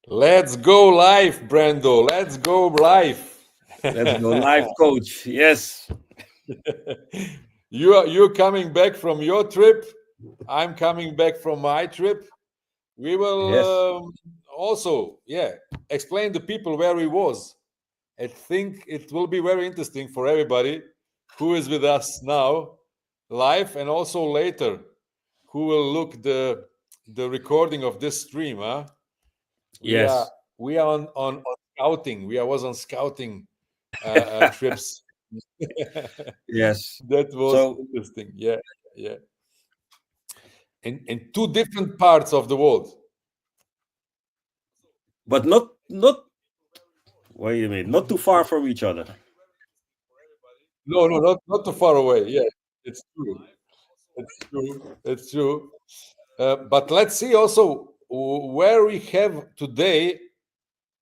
Let's go live, Brando. Let's go live. Let's go live, coach. Yes. You're coming back from your trip. I'm coming back from my trip. We Yes. will also, explain to people where we was. I think it will be very interesting for everybody who is with us now, live, and also later, who will look the recording of this stream. Huh? We are Yes. we are on scouting. We are was on scouting trips. Yes. That was So, interesting. Yeah, yeah. In two different parts of the world. but not. Wait a minute. Not too far from each other. No, no, not too far away. Yeah, it's true. It's true. It's true. But let's see also where we have today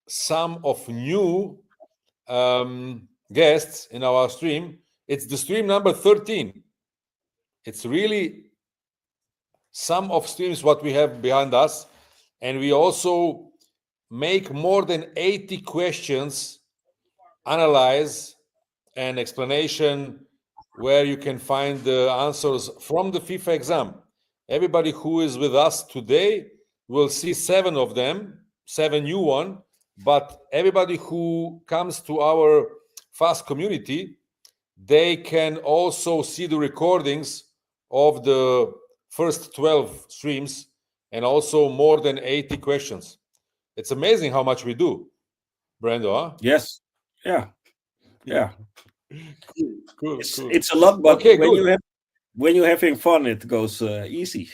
some of new guests in our stream. It's the stream number 13. It's really some of streams what we have behind us, and we also make more than 80 questions, analyze and explanation where you can find the answers from the FIFA exam. Everybody who is with us today will see 7 of them, 7 new one, but everybody who comes to our fast community, they can also see the recordings of the first 12 streams and also more than 80 questions. It's amazing how much we do, Brando, huh? Yes. Yeah. Yeah. Cool, cool, It's cool. it's a lot, but Okay, good. when you're having fun, it goes easy.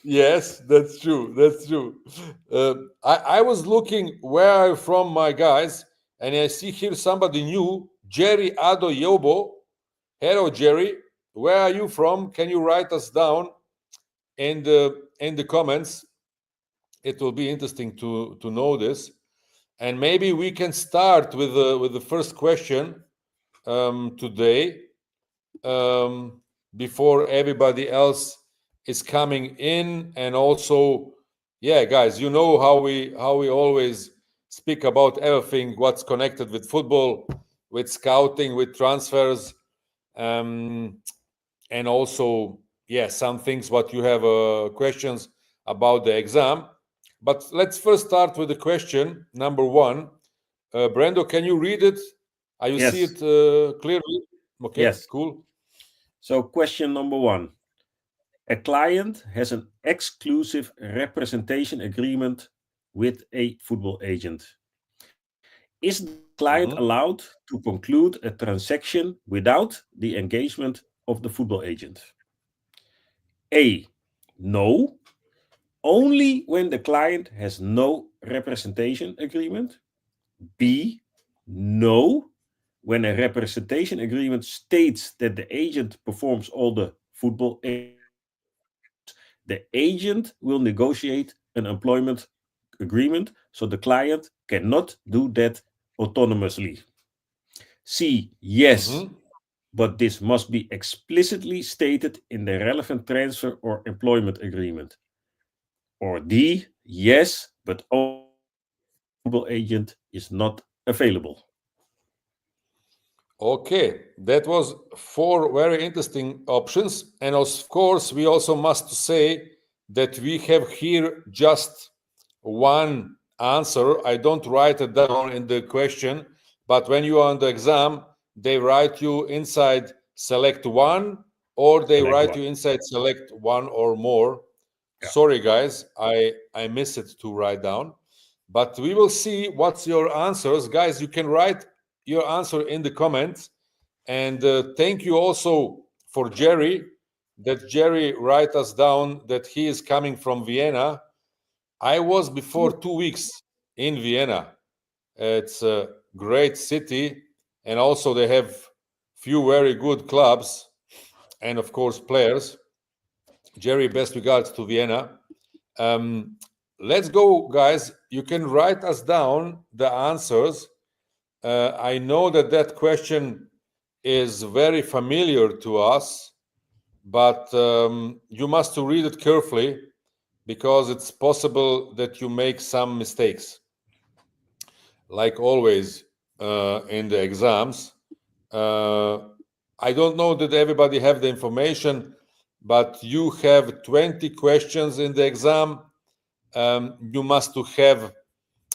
Yes, that's true. That's true. I was looking where I'm from, my guys, and I see here somebody new, Jerry Ado Yobo. Hello, Jerry. Where are you from? Can you write us down in the comments? It will be interesting to know this, and maybe we can start with the first question today, before everybody else is coming in. And also, yeah, guys, you know how we always speak about everything what's connected with football, with scouting, with transfers, um, and also, yeah, some things what you have questions about the exam. But let's first start with the question number one. Brando, can you read it? You see Yes. it clearly? Okay, Yes. cool. So, question number one. A client has an exclusive representation agreement with a football agent. Is the client Mhm. allowed to conclude a transaction without the engagement of the football agent? A. No. Only when the client has no representation agreement. B. No. When a representation agreement states that the agent performs all the football the agent will negotiate an employment agreement, so the client cannot do that autonomously. C. Yes, Mhm. but this must be explicitly stated in the relevant transfer or employment agreement. Or D. Yes, but only football agent is not available. Okay, that was 4 very interesting options, and of course, we also must say that we have here just one answer. I don't write it down in the question, but when you are on the exam, they write you inside select one, or they Select write one. you inside select one or more. Yeah. Sorry, guys, I miss it to write down, but we will see what's your answers, guys. You can write your answer in the comments, and thank you also for Jerry. That Jerry write us down that he is coming from Vienna. I was before 2 weeks in Vienna. It's a great city, and also they have few very good clubs and of course players. Jerry, best regards to Vienna. Um, let's go, guys. You can write us down the answers. I know that that question is very familiar to us, but you must read it carefully because it's possible that you make some mistakes. Like always in the exams, I don't know that everybody have the information, but you have 20 questions in the exam. You must to have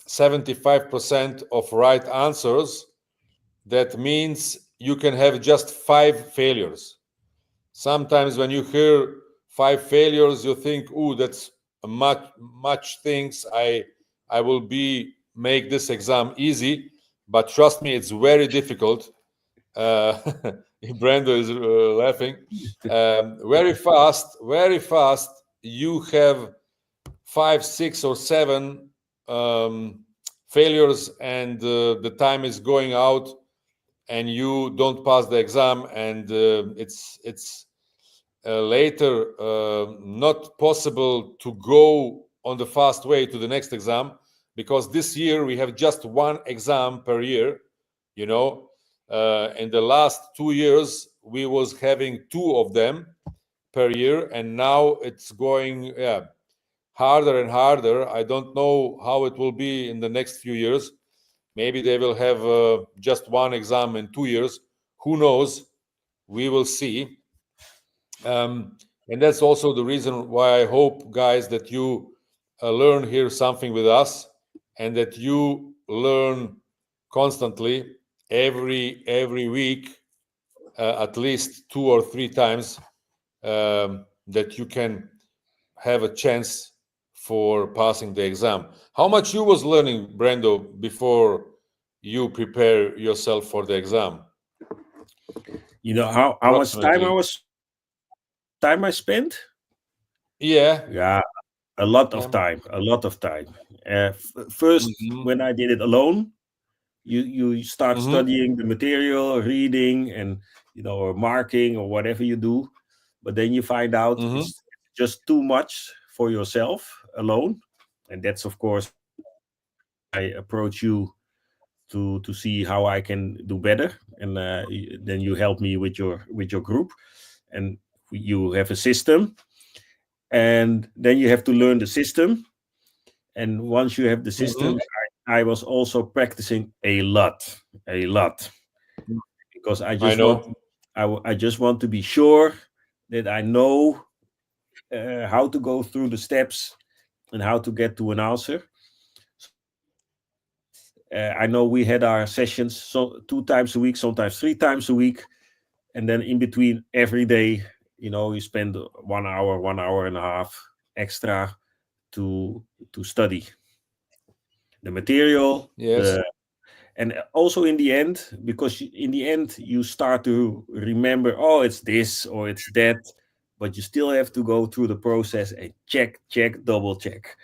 75% of right answers. That means you can have just 5 failures. Sometimes when you hear 5 failures, you think, "Ooh, that's much things. I will be make this exam easy," but trust me, it's very difficult. Uh, Brando is laughing. Very fast. You have 5, 6, or 7 um, failures, and the time is going out, and you don't pass the exam, and it's later not possible to go on the fast way to the next exam, because this year we have just one exam per year. You know, in the last 2 years we was having two of them per year, and now it's going, yeah, harder and harder. I don't know how it will be in the next few years. Maybe they will have just one exam in 2 years. Who knows? We will see. And that's also the reason why I hope, guys, that you learn here something with us, and that you learn constantly every week, at least 2 or 3 times, that you can have a chance for passing the exam. How much you was learning, Brando, before you prepare yourself for the exam? You know how much Approximately. time I spent? Yeah. Yeah, a lot of Yeah. time, a lot of time. First, Mm-hmm. when I did it alone, you start Mm-hmm. studying the material, reading, and or marking or whatever you do, but then you find out Mm-hmm. it's just too much for yourself alone, and that's of course I approach you to see how I can do better, and then you help me with your group, and you have a system, and then you have to learn the system. And once you have the Mm-hmm. system, I was also practicing a lot, because I know. I just want to be sure that I know how to go through the steps and how to get to an answer. I know we had our sessions so 2 times a week, sometimes 3 times a week, and then in between every day, you spend 1 hour, 1 hour and a half extra to study the material, Yes. and also in the end, because in the end you start to remember, oh, it's this or it's that, but you still have to go through the process and check, double check,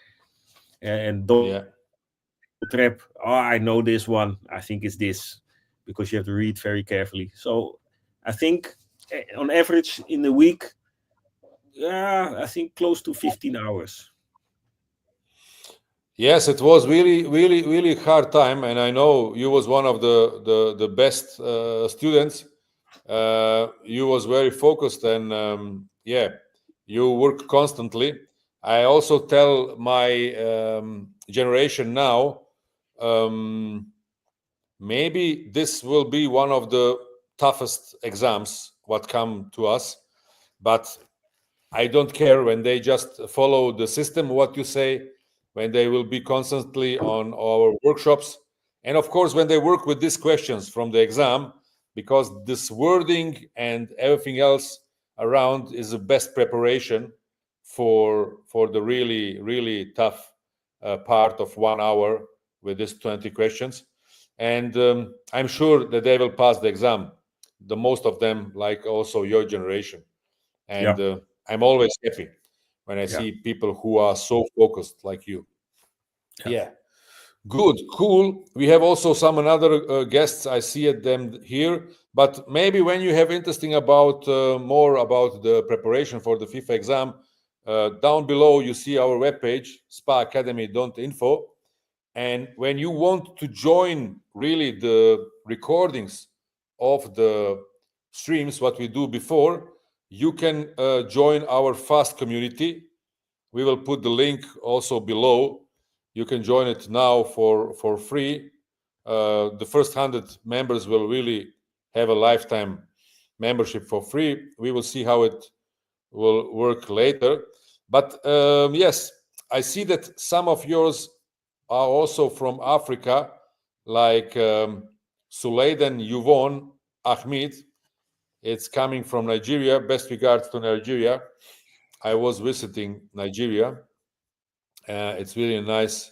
and don't Yeah. trap. Oh, I know this one, I think it's this, because you have to read very carefully. So I think on average in the week, yeah, I think close to 15 hours. Yes, it was really hard time, and I know you was one of the best students. You was very focused, and yeah, you work constantly. I also tell my generation now, um, maybe this will be one of the toughest exams what come to us, but I don't care when they just follow the system, what you say, when they will be constantly on our workshops. And of course, when they work with these questions from the exam, because this wording and everything else around is the best preparation for the really tough part of 1 hour with these 20 questions. And I'm sure that they will pass the exam, the most of them, like also your generation. Yeah, And I'm always happy when I yeah, see people who are so focused like you. yeah. Yeah, good, cool. We have also some another guests. I see at them here, but maybe when you have interesting about more about the preparation for the FIFA exam, down below you see our webpage spaacademy.info, and when you want to join really the recordings of the streams what we do before, you can join our fast community We will put the link also below. You can join it now for free. The first 100 members will really have a lifetime membership for free. We will see how it will work later. But yes, I see that some of yours are also from Africa, like Suleidan Yuvon Ahmed. It's coming from Nigeria. Best regards to Nigeria. I was visiting Nigeria. It's really a nice,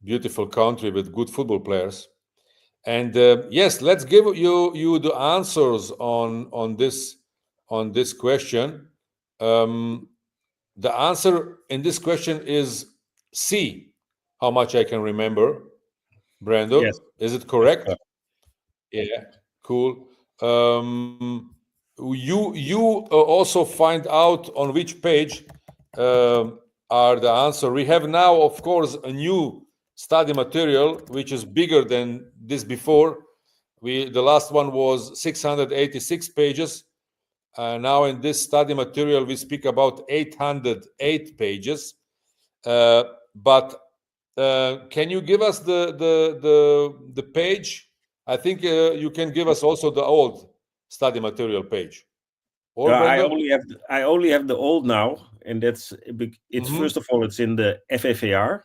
beautiful country with good football players. And yes, let's give you the answers on this question. The answer in this question is C. How much I can remember, Brando? Yes, Is it that's correct? correct. Yeah, cool. You also find out on which page are the answer. We have now, of course, a new study material which is bigger than this before. The last one was 686 pages. Now in this study material we speak about 808 pages. But can you give us the page? I think you can give us also the old study material page. Or Yeah, Brando? I only have the old now, and it's Mm-hmm. first of all it's in the FFAR,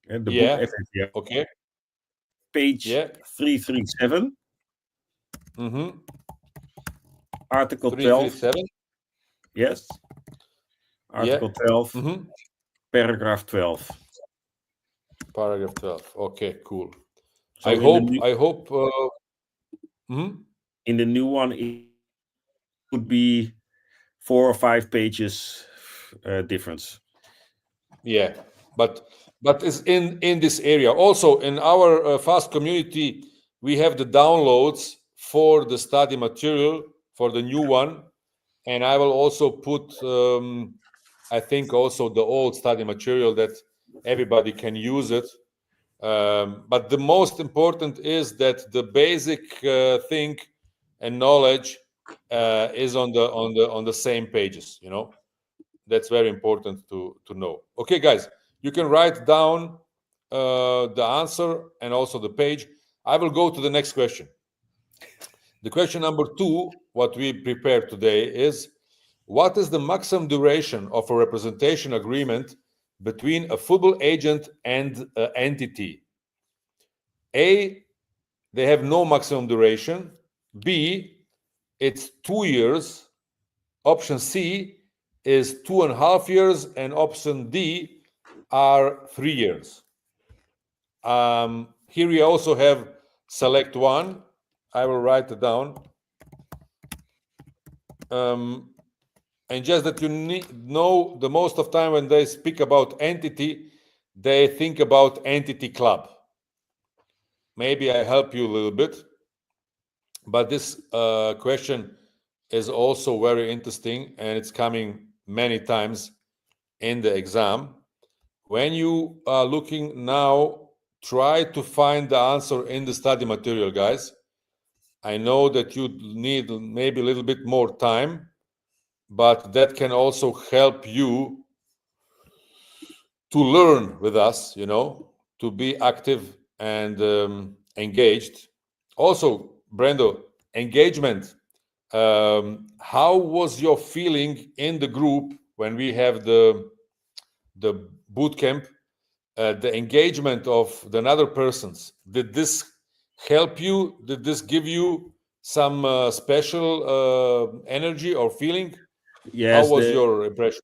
the book Yeah. FFAR, Okay. page Yeah. 337, Mm-hmm. article 12. 337. Yes, Yeah. article 12, Mm-hmm. paragraph 12. Paragraph 12. Okay, cool. I So hope I hope mhm. in the new one it would be 4 or 5 pages difference. Yeah, but it's in this area. Also, in our fast community, we have the downloads for the study material for the new one, and I will also put, I think, also the old study material that everybody can use it. But the most important is that the basic thing and knowledge is on the same pages. You know. That's very important to know. Okay, guys, you can write down the answer and also the page. I will go to the next question. The question number 2, what we prepared today is, what is the maximum duration of a representation agreement between a football agent and an entity? A, they have no maximum duration. B, it's 2 years. Option C is 2.5 years, and option D are 3 years. Here we also have select one. I will write it down. And just that you know, the most of time when they speak about entity, they think about entity club. Maybe I help you a little bit, but this question is also very interesting, and it's coming many times in the exam. When you are looking now, try to find the answer in the study material, guys. I know that you need maybe a little bit more time, but that can also help you to learn with us, to be active and engaged. Also, Brando, engagement. How was your feeling in the group when we have the boot camp? The engagement of the other persons. Did this help you? Did this give you some special energy or feeling? How Yes, was your impression?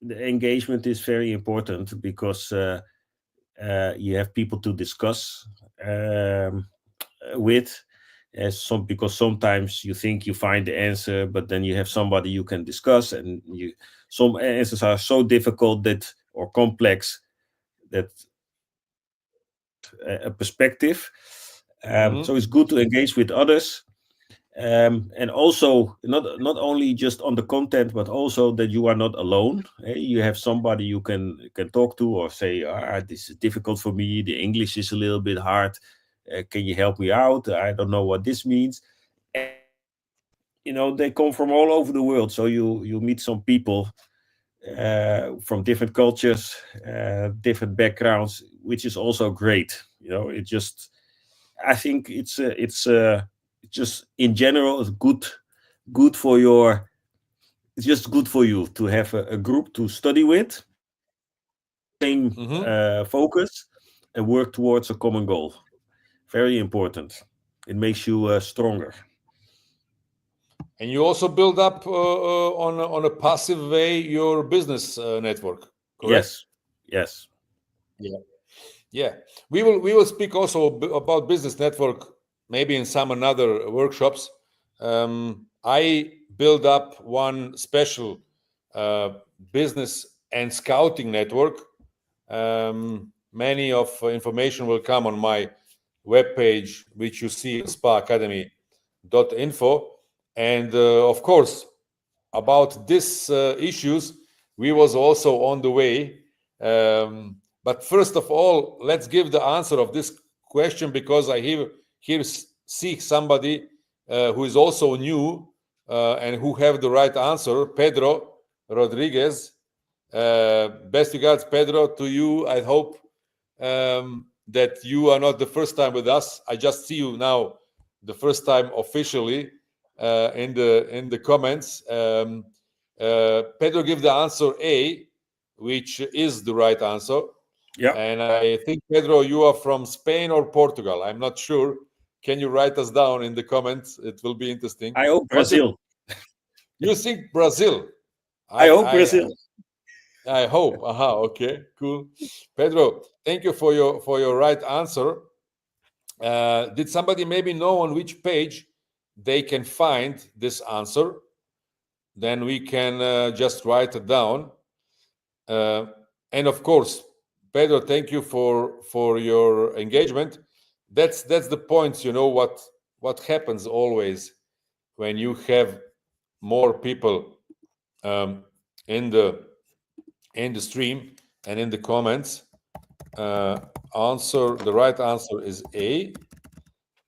the engagement is very important because you have people to discuss with. Because sometimes you think you find the answer, but then you have somebody you can discuss, and some answers are so difficult that or complex that a perspective. So it's good to engage with others, and also not only just on the content, but also that you are not alone. You have somebody you can talk to or say, this is difficult for me. The English is a little bit hard. Can you help me out? I don't know what this means. And they come from all over the world, so you meet some people from different cultures, different backgrounds, which is also great. It just, I think it's just in general, it's good for your. It's just good for you to have a group to study with, same Mhm. focus, and work towards a common goal. Very important. It makes you stronger. And you also build up on a passive way your business network, correct? Yes, yes, Yeah. Yeah, we will speak also about business network maybe in some another workshops. I build up one special uh, business and scouting network. Many of information will come on my webpage, which you see on spaacademy.info, and of course about these issues we was also on the way. But first of all, let's give the answer of this question, because I here see somebody who is also new and who have the right answer. Pedro Rodriguez. Best regards, Pedro, to you. I hope that you are not the first time with us. I just see you now the first time officially in the comments. Pedro give the answer A, which is the right answer. yeah. And I think, Pedro, you are from Spain or Portugal. I'm not sure. Can you write us down in the comments? It will be interesting. I hope What's your? Brazil. You think Brazil? I I hope I Brazil. I hope. Aha. Okay. Cool. Pedro, thank you for your right answer. Did somebody maybe know on which page they can find this answer? Then we can just write it down. Uh, and of course, Pedro, thank you for your engagement. That's the points. You know what happens always when you have more people um, in the stream and in the comments. Answer the right answer is A.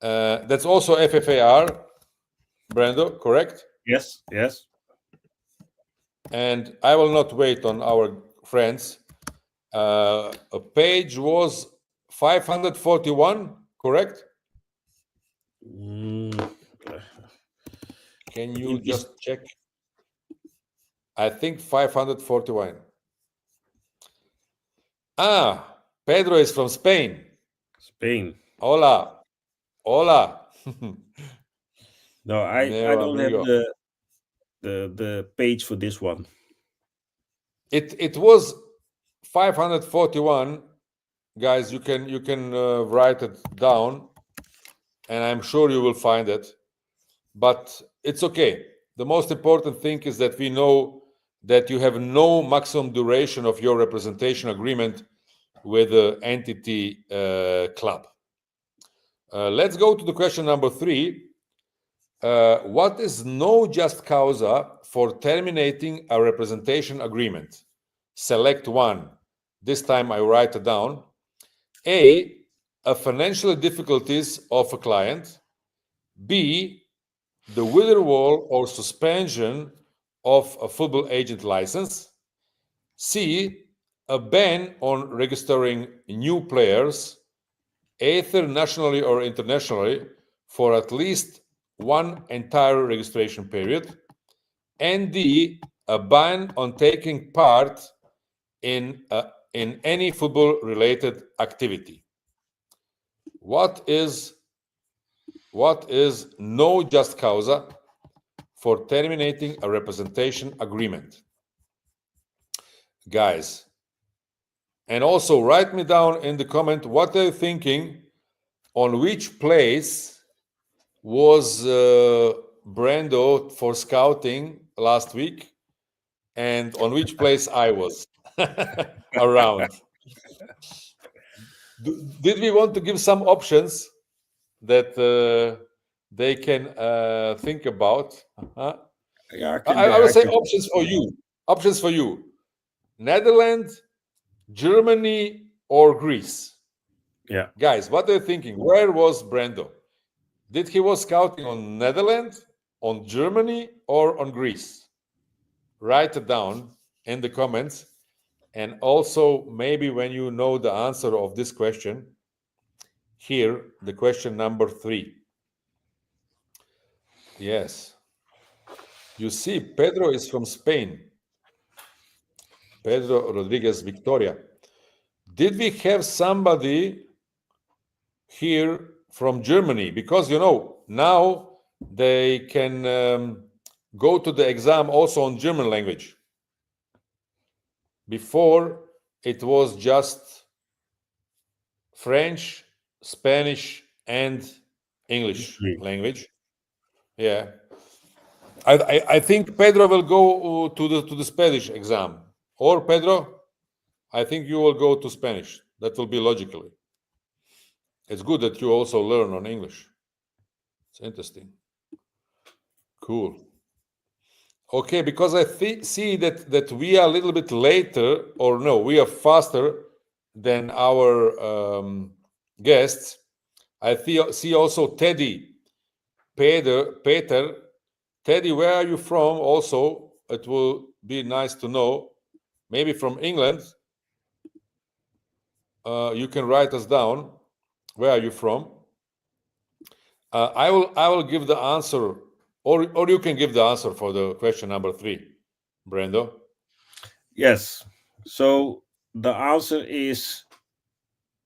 That's also FFAR, Brando, correct? Yes, yes. And I will not wait on our friends. A page was 541, correct? Mm, Can you is just check? I think 541. Ah, Pedro is from Spain. Spain. Hola, hola. No, I Meu don't have amigo. the page for this one. It was 541, guys. You can write it down, and I'm sure you will find it. But it's okay. The most important thing is that we know that you have no maximum duration of your representation agreement with the entity club. Let's go to the question number 3. What is no just causa for terminating a representation agreement? Select one. This time I write it down. A financial difficulties of a client. B, the withdrawal or suspension of a football agent license. C, a ban on registering new players, either nationally or internationally, for at least one entire registration period. And D, a ban on taking part in any football-related activity. What is no just causa for terminating a representation agreement? Guys, and also write me down in the comment what are you thinking, on which place was Brando for scouting last week, and on which place I was around. Did we want to give some options that they can think about? Uh-huh. Yeah, I will I say can. options for you. Options for you: Netherlands, Germany, or Greece. Yeah. Guys, what are you thinking? Where was Brando? Did he was scouting on Netherlands, on Germany, or on Greece? Write it down. in the comments. And also, maybe when you know the answer of this question, here, the question number 3. Yes. You see, Pedro is from Spain. Pedro Rodriguez Victoria. Did we have somebody here from Germany? Because, now they can go to the exam also on German language. Before, it was just French, Spanish, and English language. Yeah. I think Pedro will go to the Spanish exam. Or Pedro, I think you will go to Spanish. That will be logically. It's good that you also learn on English. It's interesting. Cool. Okay, because I see that we are a little bit later, or no, we are faster than our guests. I see also Teddy, Peter. Teddy, where are you from? Also, it will be nice to know. Maybe from England. You can write us down. Where are you from? I will give the answer, or you can give the answer for the question number 3, Brando. Yes. So the answer is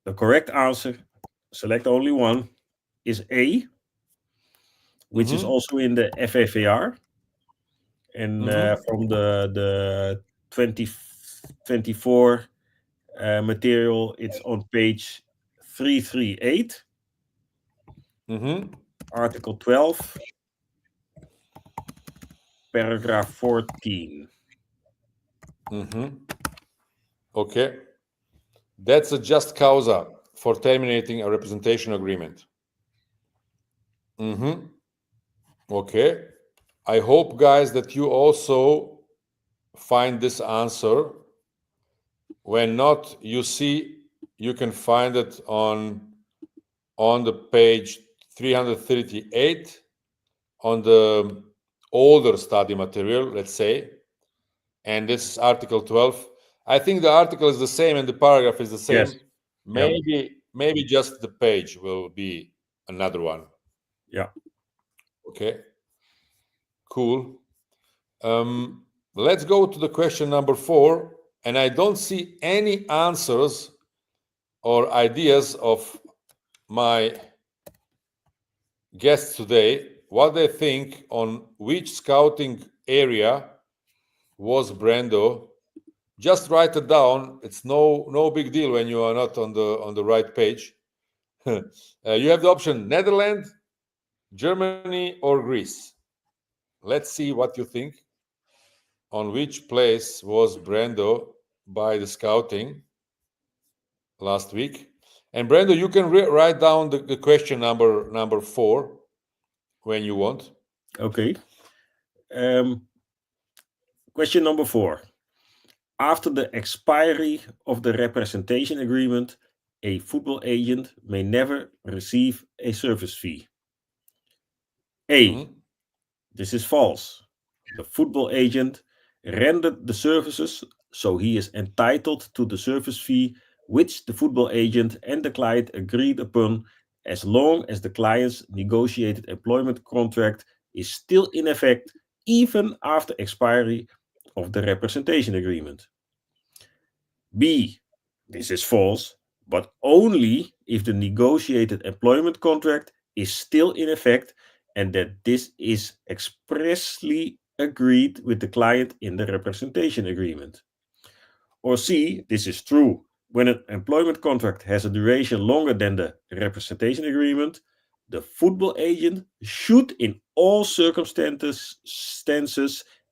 the correct answer. Select only one. Is A, which is also in the FAVR, and from the 2024 material, it's on page 338, Article 12, paragraph 14. Okay. That's a just causa for terminating a representation agreement. Okay. I hope, guys, that you also find this answer. When not, you see, you can find it on the page 338 on the older study material, let's say. And this is Article 12. I think the article is the same and the paragraph is the same. Yes. Maybe just the page will be another one. Yeah. Okay. Cool. Let's go to the question number 4. And I don't see any answers or ideas of my guests today, what they think on which scouting area was Brando. Just write it down. It's no big deal when you are not on the right page. You have the option Netherlands, Germany, or Greece. Let's see what you think. On which place was Brando by the scouting last week? And Brando, you can write down the question number 4 when you want. Okay. Question number 4. After the expiry of the representation agreement, a football agent may never receive a service fee. A. This is false. The football agent rendered the services, so he is entitled to the service fee which the football agent and the client agreed upon, as long as the client's negotiated employment contract is still in effect even after expiry of the representation agreement. B. This is false, but only if the negotiated employment contract is still in effect and that this is expressly agreed with the client in the representation agreement. Or C. This is true when an employment contract has a duration longer than the representation agreement. The football agent should in all circumstances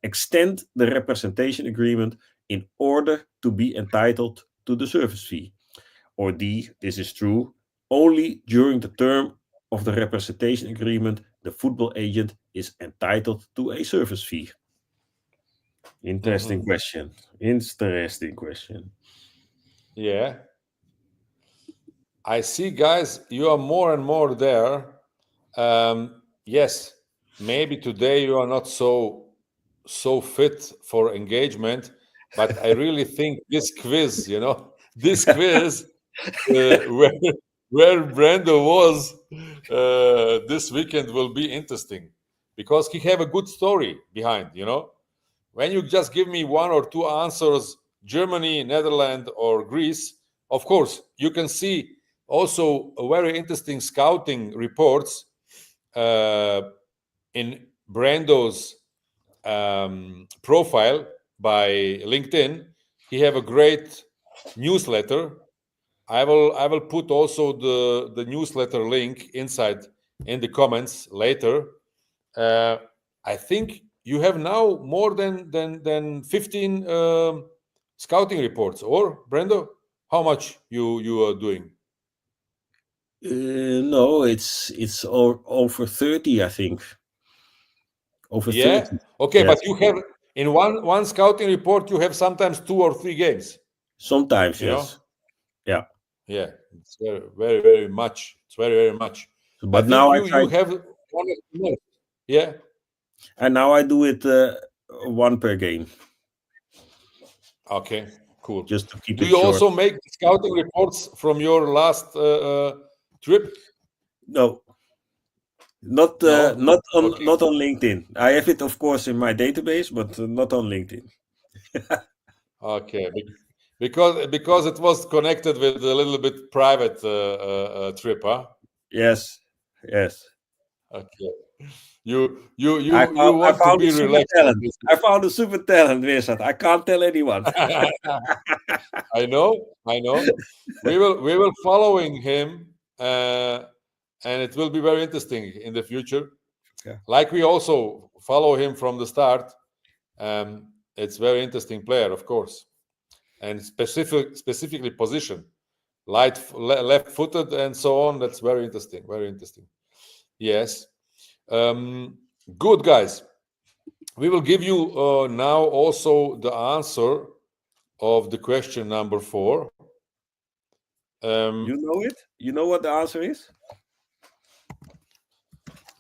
extend the representation agreement in order to be entitled to the service fee. Or D, this is true only during the term of the representation agreement, the football agent is entitled to a service fee. Interesting question. Interesting question. Yeah. I see, guys, you are more and more there. Yes, maybe today you are not so fit for engagement. But I really think this quiz, this quiz, where Brando was this weekend will be interesting because he have a good story behind. When you just give me one or two answers, Germany, Netherlands, or Greece, of course, you can see also a very interesting scouting reports in Brando's profile by LinkedIn. He have a great newsletter. I will put also the newsletter link inside in the comments later. I think you have now more than 15 scouting reports, or Brando, how much you are doing? No, it's over 30, I think. Over Yeah. 30. Okay, Yes. but you have in one scouting report you have sometimes 2 or 3 games. Sometimes, You know. yes. Yeah. Yeah, it's very much. It's very much. I But think now I you try, have one of the most. Yeah. and now I do it one per game, Okay. Cool. just to keep Do it you short. also make scouting reports from your last trip? No, not No. Okay. not on LinkedIn. I have it, of course, in my database, but not on LinkedIn. Okay. Because it was connected with a little bit private trip, huh? Yes, yes. Okay. You I want to found a be super relaxed on talent. this. I found a super talent, Wizard. I can't tell anyone. I know. We will following him, and it will be very interesting in the future. Yeah. Like we also follow him from the start. It's very interesting player, of course, and specifically position, left-footed, and so on. That's very interesting. Very interesting. Yes. Good guys. We will give you now also the answer of the question number 4. You know it? You know what the answer is?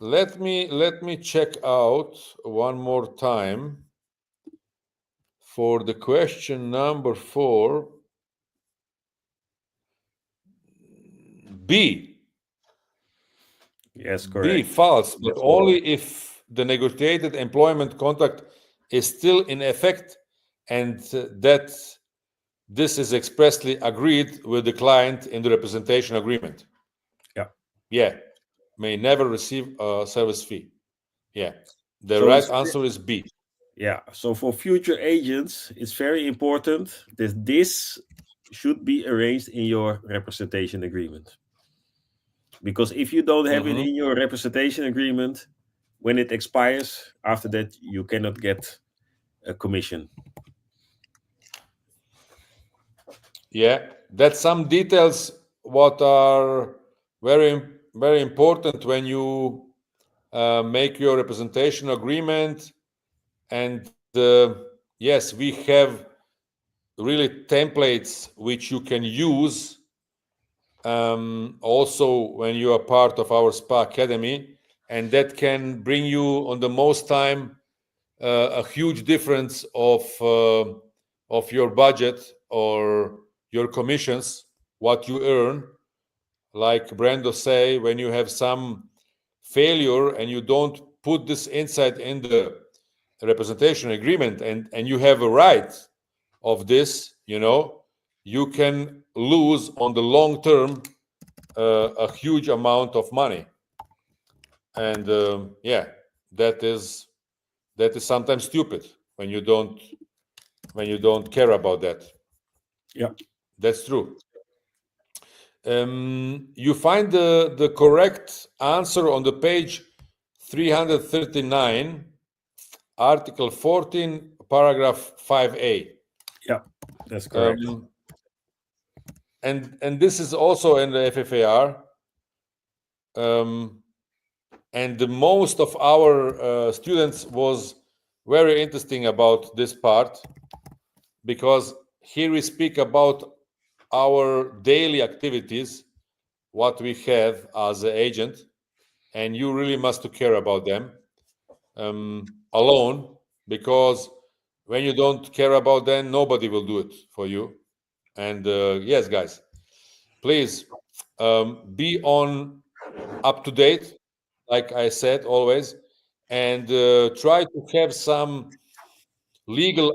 Let me check out one more time for the question number 4. B. Yes, B, correct. false, but only if the negotiated employment contract is still in effect and that this is expressly agreed with the client in the representation agreement. Yeah. Yeah. May never receive a service fee. Yeah. The So right it's answer is B. Yeah. So for future agents, it's very important that this should be arranged in your representation agreement. Because if you don't have it Mhm. in your representation agreement, when it expires, after that you cannot get a commission. Yeah, that's some details what are very important when you make your representation agreement. And yes, we have really templates which you can use also when you are part of our spa academy, and that can bring you on the most time a huge difference of your budget or your commissions, what you earn. Like Brando say, when you have some failure and you don't put this inside in the representation agreement, and you have a right of this, you can lose on the long term a huge amount of money. And yeah, that is sometimes stupid when you don't care about that. Yeah. That's true. You find the correct answer on the page 339, article 14, paragraph 5a. Yeah. That's correct. And this is also in the FFAR. And the most of our students was very interesting about this part, because here we speak about our daily activities, what we have as an agent, and you really must to care about them alone, because when you don't care about them, nobody will do it for you. And yes, guys, please be on up to date, like I said always, and try to have some legal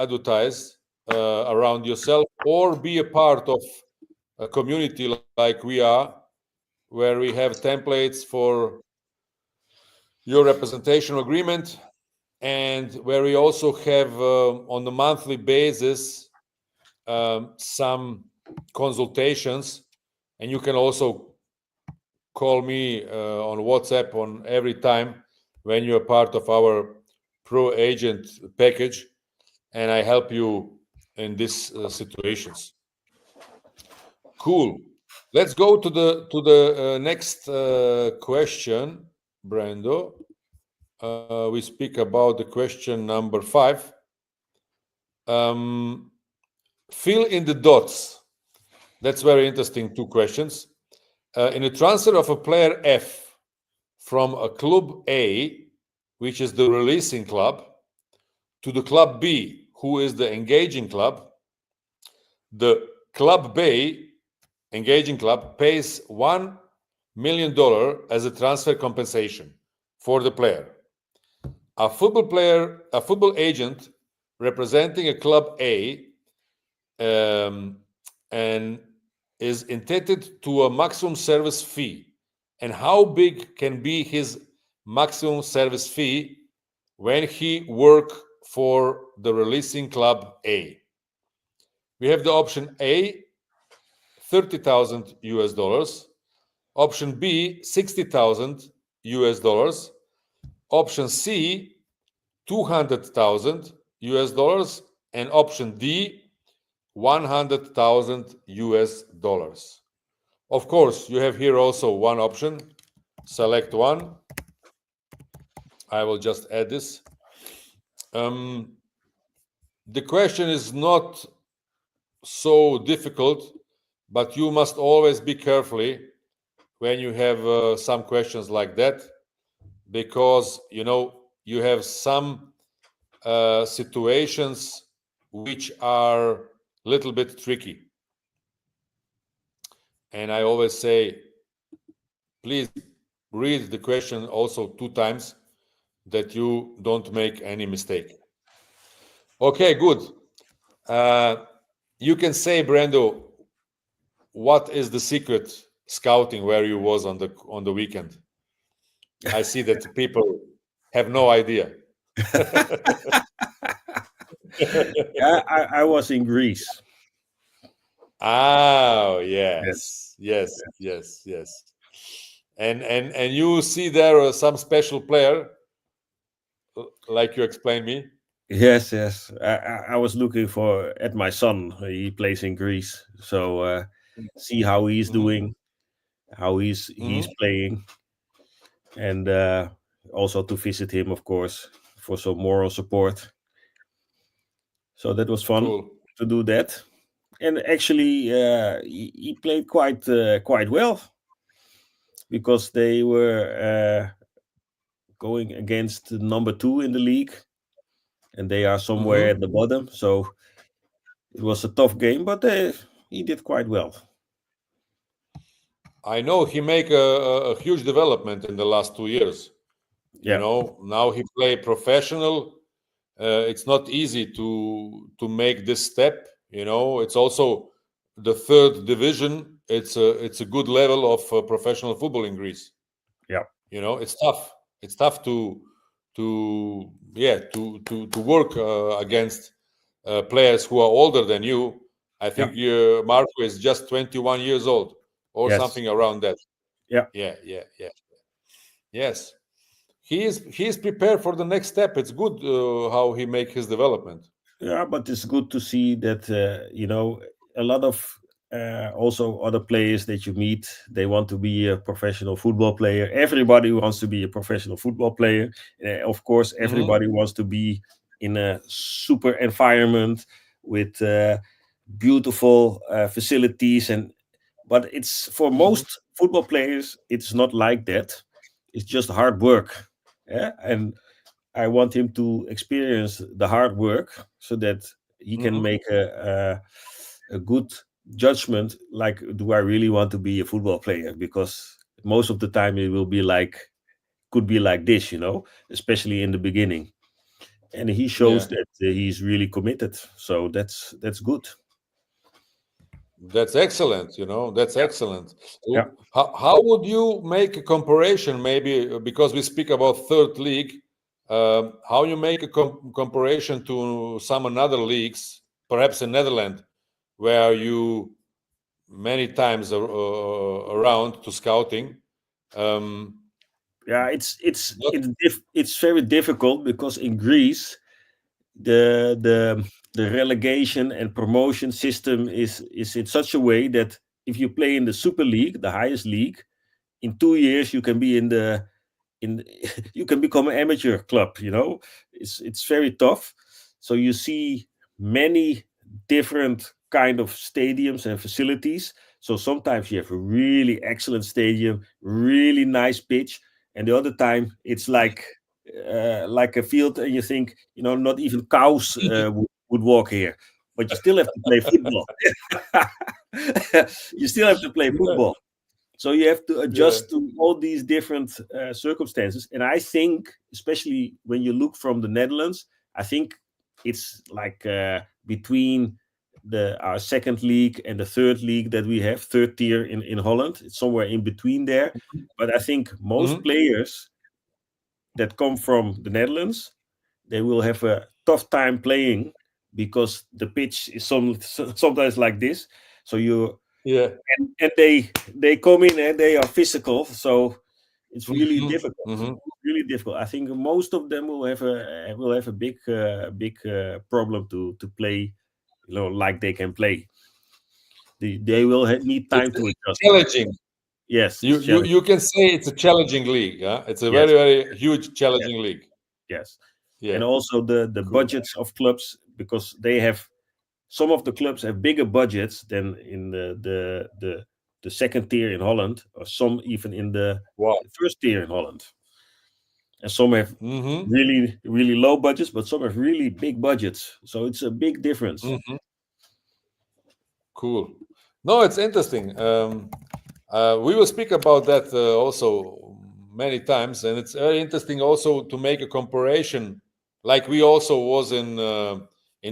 advertise around yourself, or be a part of a community like we are, where we have templates for your representation agreement, and where we also have on a monthly basis some consultations, and you can also call me on WhatsApp on every time when you're part of our pro agent package, and I help you in these situations. Cool. Let's go to the next question, Brando. We speak about the question number 5. Fill in the dots. That's very interesting. 2 questions. In a transfer of a player F from a club A, which is the releasing club, to the club B, who is the engaging club, the club B, engaging club, pays $1 million as a transfer compensation for the player. A football agent representing a club A and is entitled to a maximum service fee. And how big can be his maximum service fee when he work for the releasing club A? We have the option A, 30,000 US dollars. Option B, 60,000 US dollars. Option C, 200,000 US dollars. And option D, 100,000 US dollars. Of course, you have here also one option. Select one. I will just add this. The question is not so difficult, but you must always be carefully when you have some questions like that, because you have some situations which are a little bit tricky. And I always say, please read the question also 2 times, that you don't make any mistake. Okay, good. You can say, Brando, what is the secret scouting where you was on the weekend? I see that people have no idea. Yeah, I was in Greece. Oh, Yes. yes. And you see there some special player, like you explained me. Yes. I was looking at my son. He plays in Greece, so see how he's Mhm, doing, how he's mhm. playing, and also to visit him, of course, for some moral support. So that was fun Cool. to do that. And actually, he played quite well, because they were going against the number 2 in the league, and they are somewhere at Mhm. the bottom. So it was a tough game, but he did quite well. I know he make a huge development in the last 2 years. Yeah, Now he play professional. It's not easy to make this step. It's also the 3rd division. It's a good level of professional football in Greece. yeah, It's tough. It's tough to work against players who are older than you. I yeah, think Marco is just 21 years old or yes, something around that. yeah. Yeah. Yes, he is prepared for the next step. It's good how he make his development. Yeah, but it's good to see that a lot of also other players that you meet, they want to be a professional football player. Everybody wants to be a professional football player. Of course, Hmm. everybody wants to be in a super environment with beautiful facilities, but it's for Hmm. most football players, it's not like that. It's just hard work. Yeah, and I want him to experience the hard work so that he can Mhm. make a good judgment. Like, do I really want to be a football player? Because most of the time it will be like, could be like this, especially in the beginning. And he shows Yeah, that he's really committed. So that's good. that's excellent. That's Yeah. excellent. Yeah. So how would you make a comparison, maybe because we speak about third league, how you make a comparison to some another leagues, perhaps in Netherlands, where you many times around to scouting. Um, Yeah, what? it's very difficult because in Greece the relegation and promotion system is in such a way that if you play in the Super League, the highest league, in 2 years you can be in you can become an amateur club. It's very tough. So you see many different kind of stadiums and facilities. So sometimes you have a really excellent stadium, really nice pitch, and the other time it's like a field, and you think, not even cows would walk here, but you still have to play football. You still have to play Yeah, football, so you have to yeah. adjust to all these different circumstances. And I think, especially when you look from the Netherlands, I think it's like between our second league and the third league that we have, third tier in Holland. It's somewhere in between there. But I think most Mhm. players that come from the Netherlands, they will have a tough time playing because the pitch is sometimes like this. So Yeah. and they come in and they are physical, so it's really Mhm. difficult. Mhm. Really difficult. I think most of them will have a big problem to play, like they can play. They will need It's time to adjust. challenging. Yes, You it's you challenging. you can say it's a challenging league. Huh? It's a Yes, very very huge yes, challenging league. yes. And Yeah. also the Cool. budgets of clubs, because they have, some of the clubs have bigger budgets than in the second tier in Holland, or some even in the Wow. first tier in Holland. And some have Mm-hmm. really really low budgets, but some have really big budgets. So it's a big difference. Mm-hmm. Cool. No, it's interesting. We will speak about that also many times, and it's very interesting also to make a comparison. Like we also was in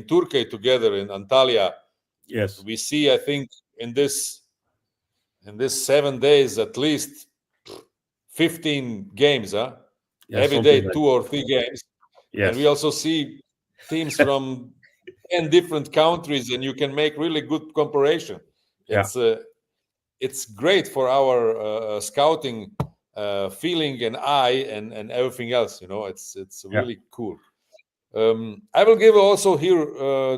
Turkey together in Antalya. Yes, We see, I think, in this 7 days at least 15 games. Huh? yeah, Every something day like, 2 or 3 games, and we yes, also see teams from 10 different countries, and you can make really good comparison. yeah, It's great for our scouting feeling and eye and everything else. It's yeah. really cool. I will give also here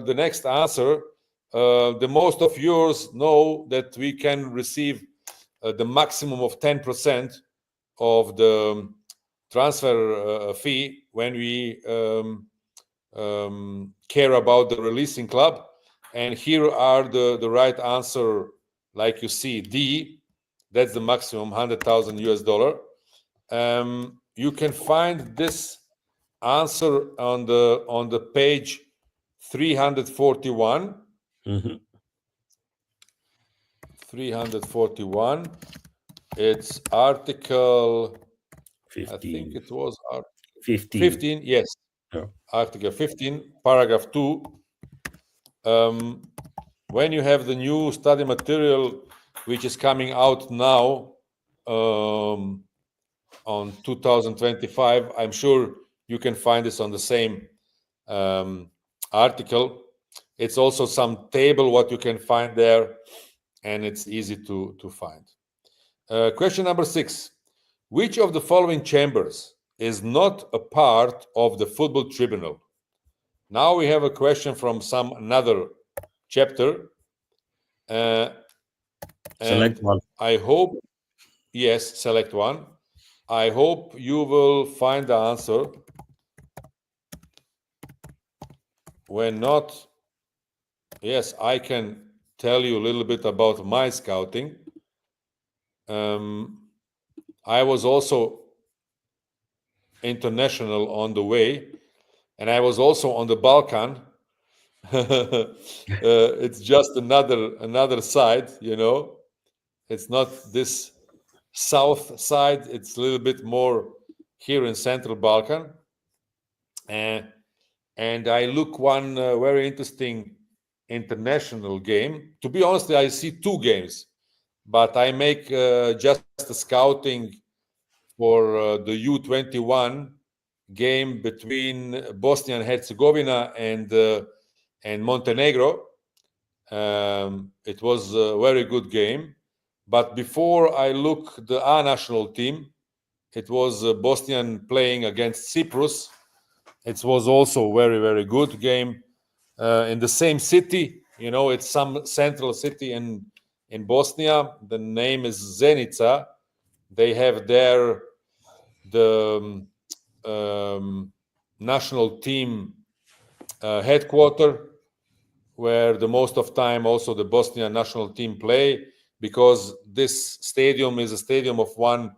the next answer. The most of yours know that we can receive the maximum of 10% of the transfer fee when we care about the releasing club. And here are the right answer, like you see, D. That's the maximum, 100,000 US dollar. You can find this answer on the page 341. Hmm. 341. It's article, I think 15, it was 15. 15. Yes, Yeah. article 15, paragraph 2. Um, when you have the new study material, which is coming out now um, on 2025, I'm sure you can find this on the same um, article. It's also some table what you can find there, and it's easy to find. Question number 6. Which of the following chambers is not a part of the football tribunal? Now we have a question from some another chapter, uh, Select and one. I hope, yes, select one. I hope you will find the answer. When not, yes, I can tell you a little bit about my scouting. I was also international on the way, and I was also on the Balkan. It's just another side, you know. It's not this south side. It's a little bit more here in Central Balkan, and I look one very interesting international game. To be honest, I see two games, but I make just a scouting for the U21 game between Bosnia and Herzegovina and Montenegro. It was a very good game. But before I look the A national team, it was Bosnian playing against Cyprus. It was also very, very good game in the same city. You know, it's some central city in Bosnia. The name is Zenica. They have there the national team headquarter, where the most of time also the Bosnian national team play, because this stadium is a stadium of one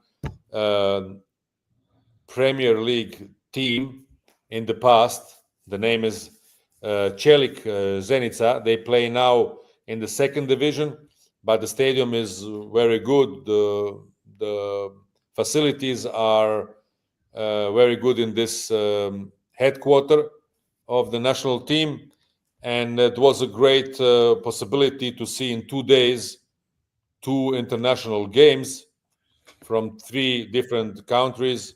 Premier League team in the past. The name is Čelik Zenica. They play now in the second division, but the stadium is very good. The facilities are very good in this headquarter of the national team, and it was a great possibility to see in 2 days two international games from three different countries.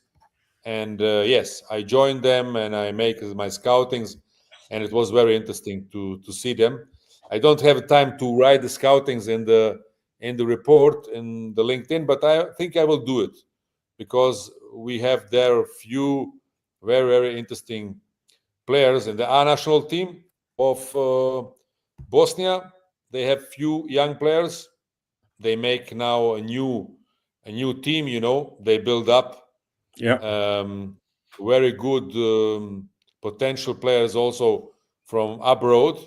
And yes, I joined them and I make my scoutings, and it was very interesting to see them. I don't have time to write the scoutings in the report in the LinkedIn, but I think I will do it, because we have there a few very, very interesting players in the A national team of Bosnia. They have few young players. They make now a new team. You know, they build up very good potential players also from abroad.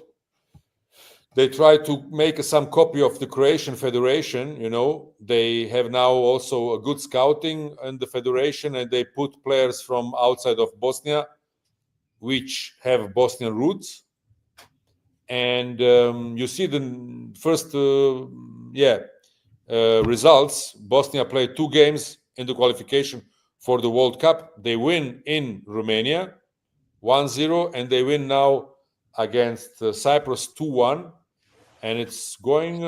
They try to make some copy of the Croatian Federation. You know, they have now also a good scouting in the federation, and they put players from outside of Bosnia, which have Bosnian roots. And you see the first, results. Bosnia played two games in the qualification for the World Cup. They win in Romania 1-0, and they win now against Cyprus 2-1. And it's going,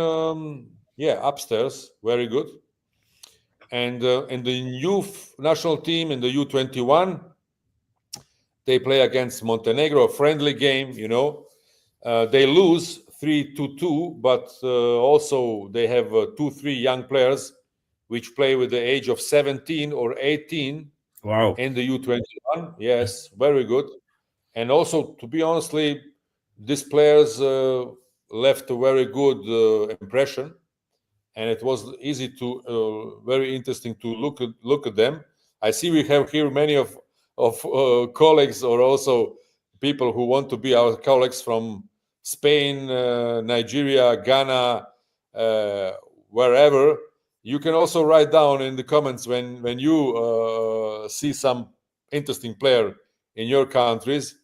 upstairs. Very good. And in the youth national team, in the U21, they play against Montenegro, a friendly game, you know. They lose 3-2, but also they have 2-3 young players which play with the age of 17 or 18 in the U21. Yes, very good. And also, to be honestly, these players left a very good impression, and it was easy to, very interesting to look at them. I see we have here many of colleagues, or also people who want to be our colleagues from Spain, Nigeria, Ghana, wherever. You can also write down in the comments when you see some interesting player in your countries.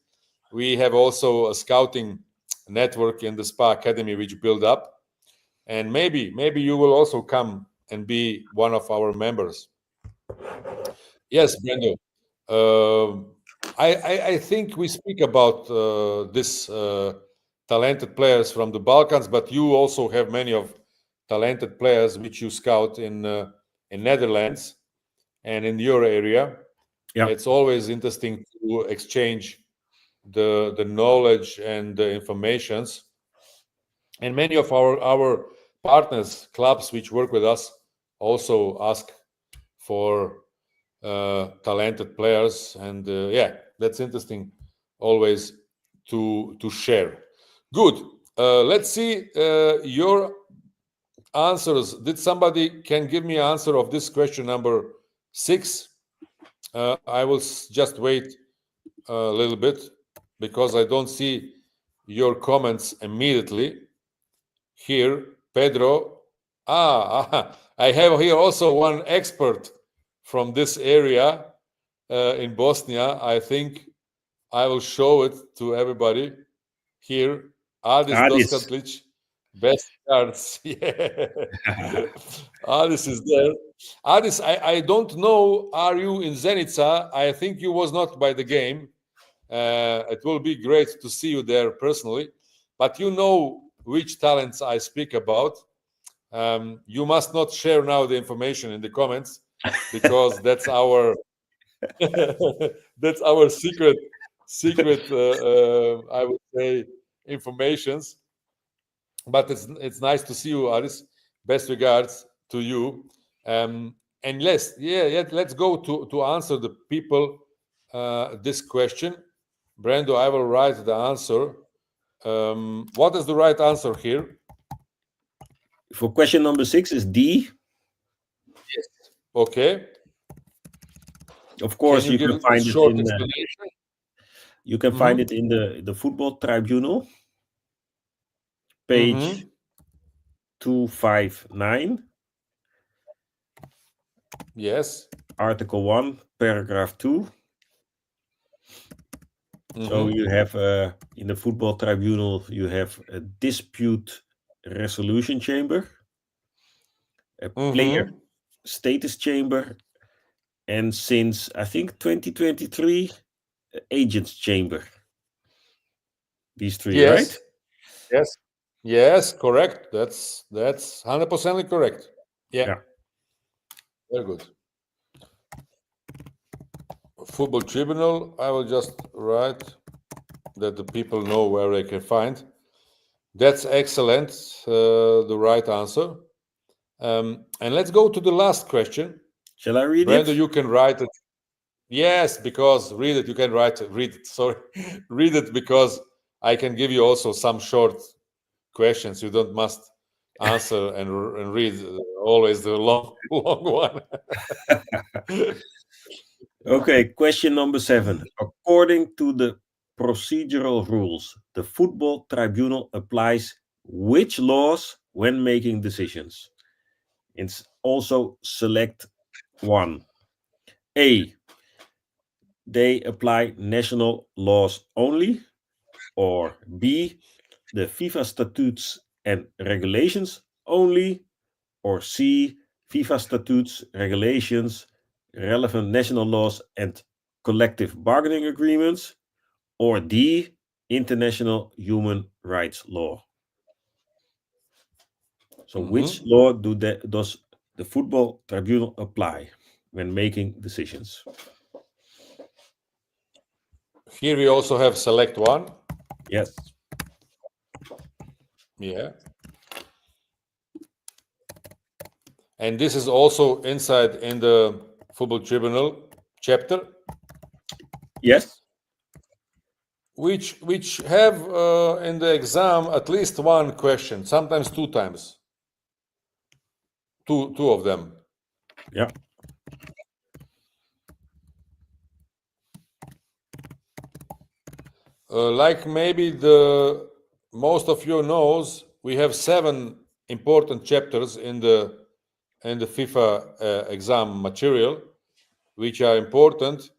We have also a scouting network in the Spa Academy which build up, and maybe you will also come and be one of our members. Yes, Brando. I think we speak about this talented players from the Balkans, but you also have many of talented players which you scout in Netherlands and in your area. Yeah. It's always interesting to exchange the knowledge and the informations. And many of our partners, clubs which work with us, also ask for talented players, and that's interesting always to share. Good. Let's see your answers. Did somebody can give me an answer of this question number 6? I will just wait a little bit, because I don't see your comments immediately. Here, Pedro. I have here also one expert from this area. in Bosnia. I think I will show it to everybody here. Adis Adis. Doskantlic, best cards. Yeah. Adis is there. Adis, I don't know. Are you in Zenica? I think you was not by the game. It will be great to see you there personally. But you know which talents I speak about. You must not share now the information in the comments because that's our that's our secret I would say informations. But it's nice to see you, Aris. Best regards to you. And let's go to answer the people this question. Brando, I will write the answer. What is the right answer here? For question number 6 is D. Yes. Okay. Of course, Can you you give can a find it short in explanation? you can find it in the Football Tribunal, page 259, Yes. Article 1, paragraph 2. So you have in the Football Tribunal, you have a dispute resolution chamber, a player status chamber, and since I think 2023, agents chamber. These three, right? Yes. Yes, correct. That's 100% correct. Yeah. Very good. Football Tribunal, I will just write that the people know where they can find. That's excellent, the right answer. And let's go to the last question. Shall I read Brando, it? you can write it. Yes, because read it, you can write it. Read it, sorry. Read it because I can give you also some short questions. You don't must answer and read always the long one. Okay, question number 7. According to the procedural rules, the Football Tribunal applies which laws when making decisions? It's also select 1. A. They apply national laws only. Or B. The FIFA statutes and regulations only. Or C. FIFA statutes, regulations, relevant national laws, and collective bargaining agreements. Or D. International human rights law. So, which law does the Football Tribunal apply when making decisions? Here we also have select 1. Yes. Yeah. And this is also inside in the Football Tribunal chapter. Yes. Which have in the exam at least one question, sometimes 2 times. Two of them. Yeah. Like maybe the most of you knows, we have 7 important chapters in the FIFA exam material, which are important,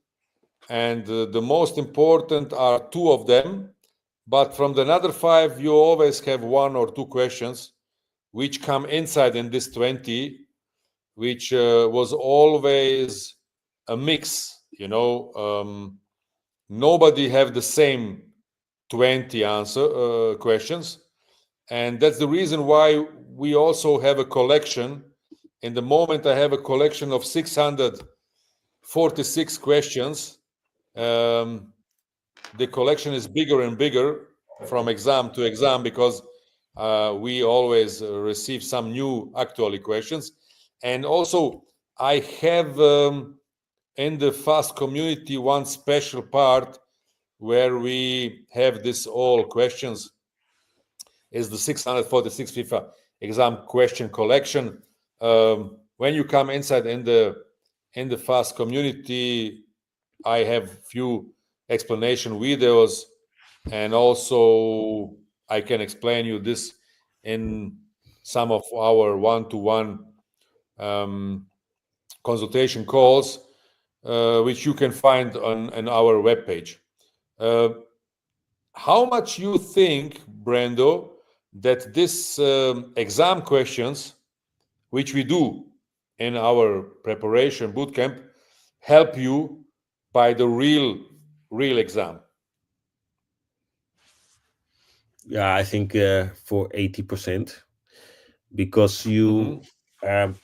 and the most important are 2 of them. But from the other 5, you always have 1 or 2 questions which come inside in this 20, which was always a mix. Nobody have the same 20 answer questions, and that's the reason why we also have a collection. In the moment, I have a collection of 646 questions. The collection is bigger and bigger from exam to exam because we always receive some new actually questions. And also I have in the fast community one special part where we have this all questions is the 646 FIFA exam question collection. When you come inside in the fast community, I have few explanation videos, and also I can explain you this in some of our one-to-one consultation calls. which you can find on our webpage. Uh, how much you think, Brando, that this exam questions, which we do in our preparation bootcamp, help you by the real exam? Yeah, I think for 80%, because Mhm. um,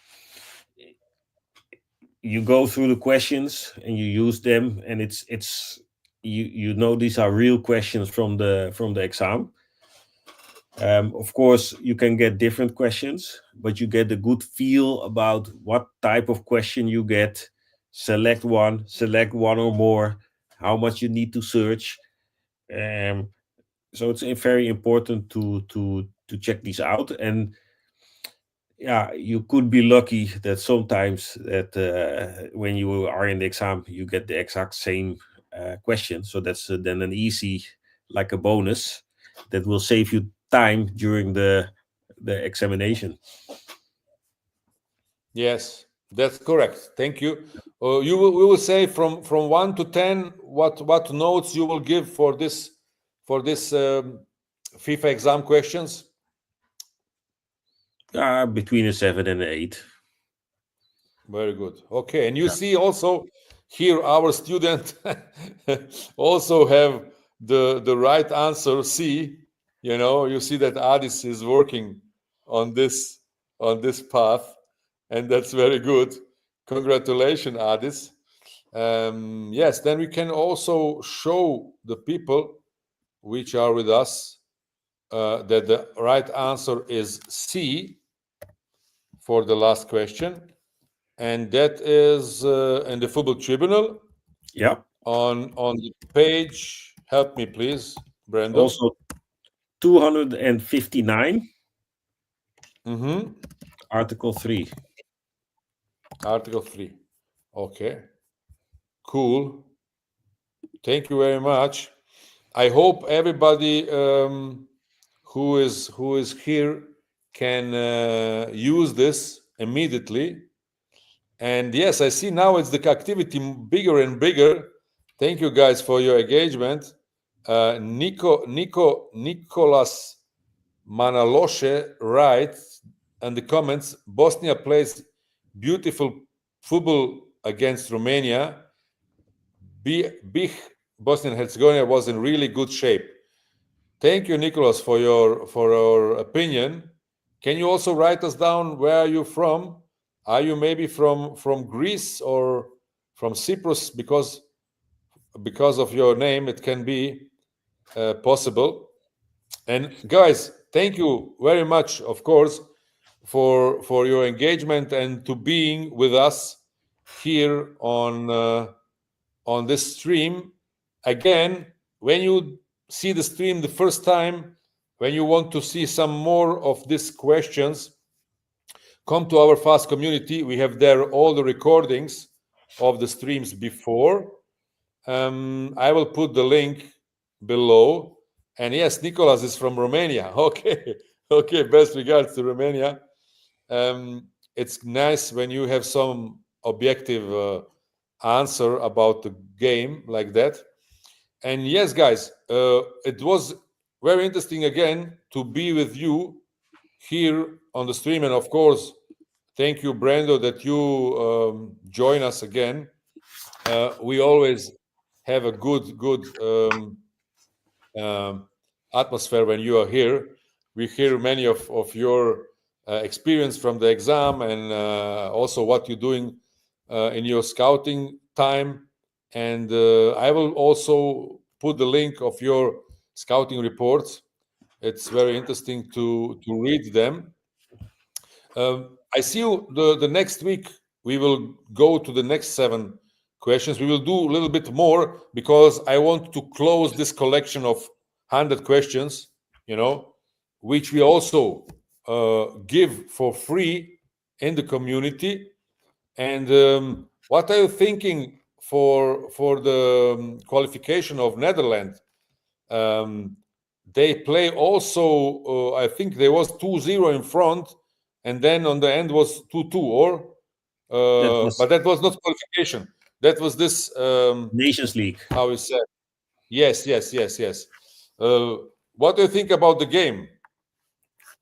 you go through the questions and you use them, and it's you know these are real questions from the exam. Of course, you can get different questions, but you get a good feel about what type of question you get. Select one or more, how much you need to search. Um, so it's very important to check these out. And yeah, you could be lucky that sometimes that when you are in the exam, you get the exact same question. So that's then an easy, like a bonus, that will save you time during the examination. Yes, that's correct. Thank you. We will say from 1 to 10, what notes you will give for this FIFA exam questions. Between a 7 and 8. Very good. Okay, and you Yeah. see also here our student also have the right answer C. You know, you see that Adis is working on this path, and that's very good. Congratulations, Adis. Yes, then we can also show the people which are with us that the right answer is C for the last question, and that is in the football tribunal Yeah. on the page. Help me, please, Brando. Also 259, Mm-hmm. Article 3. Article 3. Okay, cool. Thank you very much. I hope everybody who is here can use this immediately. And yes, I see now it's the activity bigger and bigger. Thank you guys for your engagement. Nicolas Manaloshe writes in the comments, Bosnia plays beautiful football against Romania. Bih Bosnia and Herzegovina was in really good shape. Thank you, Nicholas, for your opinion. Can you also write us down where are you from? Are you maybe from Greece or from Cyprus? Because of your name, it can be possible. And guys, thank you very much, of course, for your engagement and to being with us here on this stream. Again, when you see the stream the first time, when you want to see some more of these questions, come to our fast community. We have there all the recordings of the streams before. I will put the link below. And yes, Nicolas is from Romania. Okay, okay. Best regards to Romania. It's nice when you have some objective answer about the game like that. And yes, guys, it was very interesting again to be with you here on the stream. And of course, thank you, Brando, that you join us again. We always have a good atmosphere when you are here. We hear many of your experience from the exam and also what you're doing in your scouting time. And I will also put the link of your scouting reports. It's very interesting to read them. I see you the next week. We will go to the next 7 questions. We will do a little bit more because I want to close this collection of 100 questions, which we also give for free in the community. And what are you thinking for the qualification of Netherlands? Um, they play also. I think there was 2-0 in front, and then on the end was 2-2, or That was but that was not qualification. That was this. Nations League. How is said? Yes, yes, yes, yes. Uh, what do you think about the game?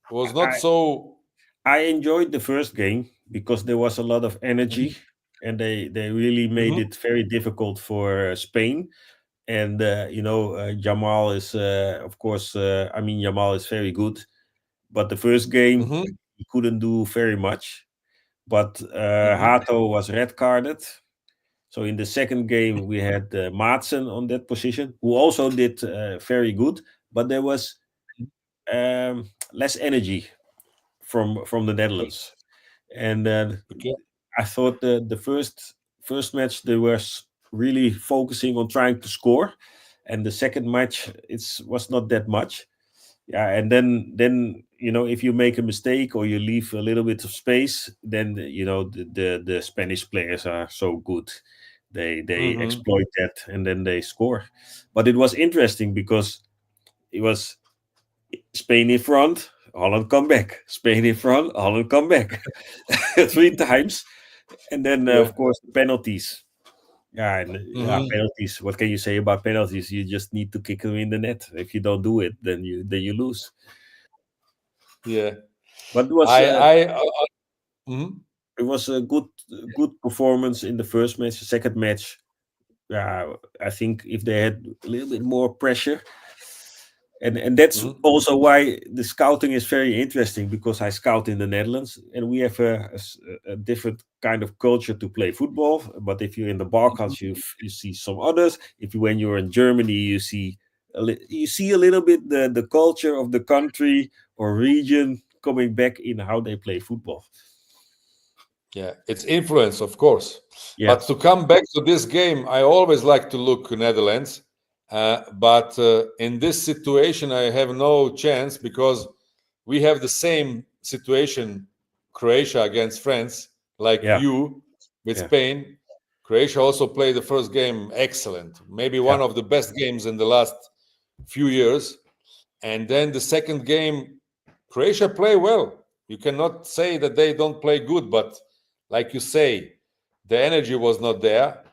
It was not I so. I enjoyed the first game because there was a lot of Mhm, energy, and they really made mhm, it very difficult for Spain. And Jamal is of course I mean Jamal is very good, but the first game mhm, he couldn't do very much. But mhm, Hato was red carded. So in the second game we had Maatsen on that position, who also did very good, but there was less energy from the Netherlands. And okay. I thought the first match they were really focusing on trying to score, and the second match it was not that much. Yeah, and then if you make a mistake or you leave a little bit of space, then the Spanish players are so good. They Mhm. exploit that and then they score. But it was interesting because it was Spain in front, Holland come back. Spain in front, Holland come back. Three times. And then, Yeah. of course, penalties. Yeah, and Mhm. penalties. What can you say about penalties? You just need to kick them in the net. If you don't do it, then you lose. Yeah. But Mhm, it was a good performance in the first match. The second match, I think if they had a little bit more pressure, and that's mhm. also why the scouting is very interesting, because I scout in the Netherlands and we have a different kind of culture to play football. But if you're in the Balkans, you see some others. When you're in Germany, you see a little bit the culture of the country or region coming back in how they play football. Yeah, it's influence, of course. Yeah, But to come back to this game, I always like to look Netherlands. But in this situation, I have no chance because we have the same situation, Croatia against France, like yeah, you with yeah, Spain. Croatia also played the first game excellent, maybe yeah, one of the best games in the last few years. And then the second game, Croatia play well. You cannot say that they don't play good, but like you say, the energy was not there.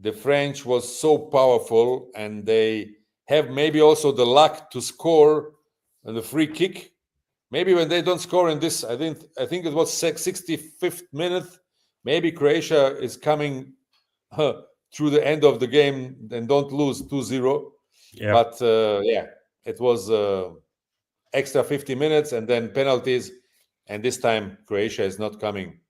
The French was so powerful, and they have maybe also the luck to score on the free kick. Maybe when they don't score in this, I think it was 65th minute. Maybe Croatia is coming through the end of the game and don't lose 2-0. yeah, But yeah, it was extra 50 minutes and then penalties. And this time, Croatia is not coming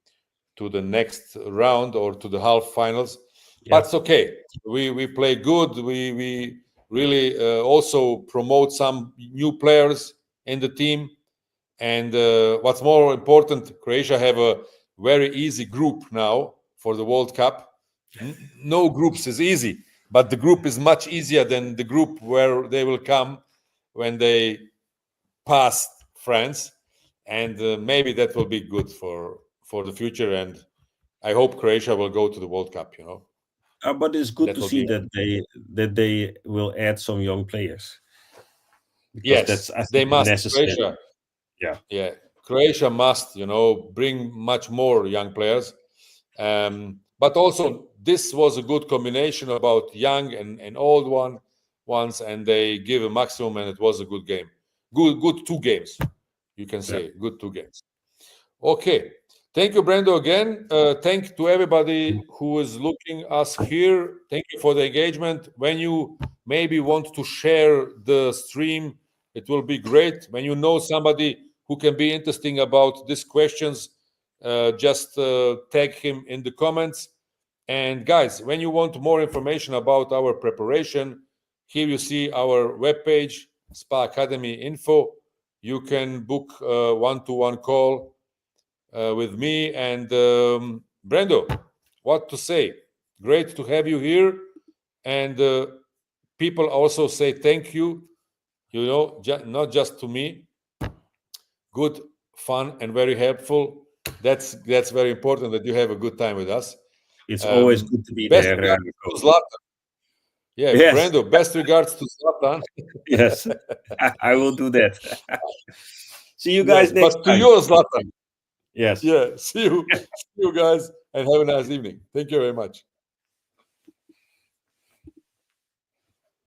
to the next round or to the half finals. yeah. But it's okay. We play good. We really also promote some new players in the team. And what's more important, Croatia have a very easy group now for the World Cup. No groups is easy, but the group is much easier than the group where they will come when they pass France, and maybe that will be good for the future. And I hope Croatia will go to the World Cup. But it's good That to will see be that they will add some young players, because that's, yes, I they think, must. necessary. Croatia, Yeah, yeah, Croatia must bring much more young players. But also, this was a good combination about young and old ones, and they give a maximum, and it was a good game. Good two games, you can yeah. say. Good two games. Okay. Thank you, Brando, again. Thank to everybody who is looking us here. Thank you for the engagement. When you maybe want to share the stream, it will be great. When you know somebody who can be interesting about these questions, just tag him in the comments. And guys, when you want more information about our preparation, here you see our webpage, Spa Academy info. You can book a one-to-one call with me and Brando. What to say? Great to have you here. And people also say thank you, not just to me. Good, fun, and very helpful. That's very important that you have a good time with us. It's always good to be Best there, regards to Coach. Zlatan. Yeah, Yes, Brando, best regards to Zlatan. yes, I will do that. See you Yeah, guys next but to time. you, Zlatan. Yes. Yeah, see you guys, and have a nice evening. Thank you very much.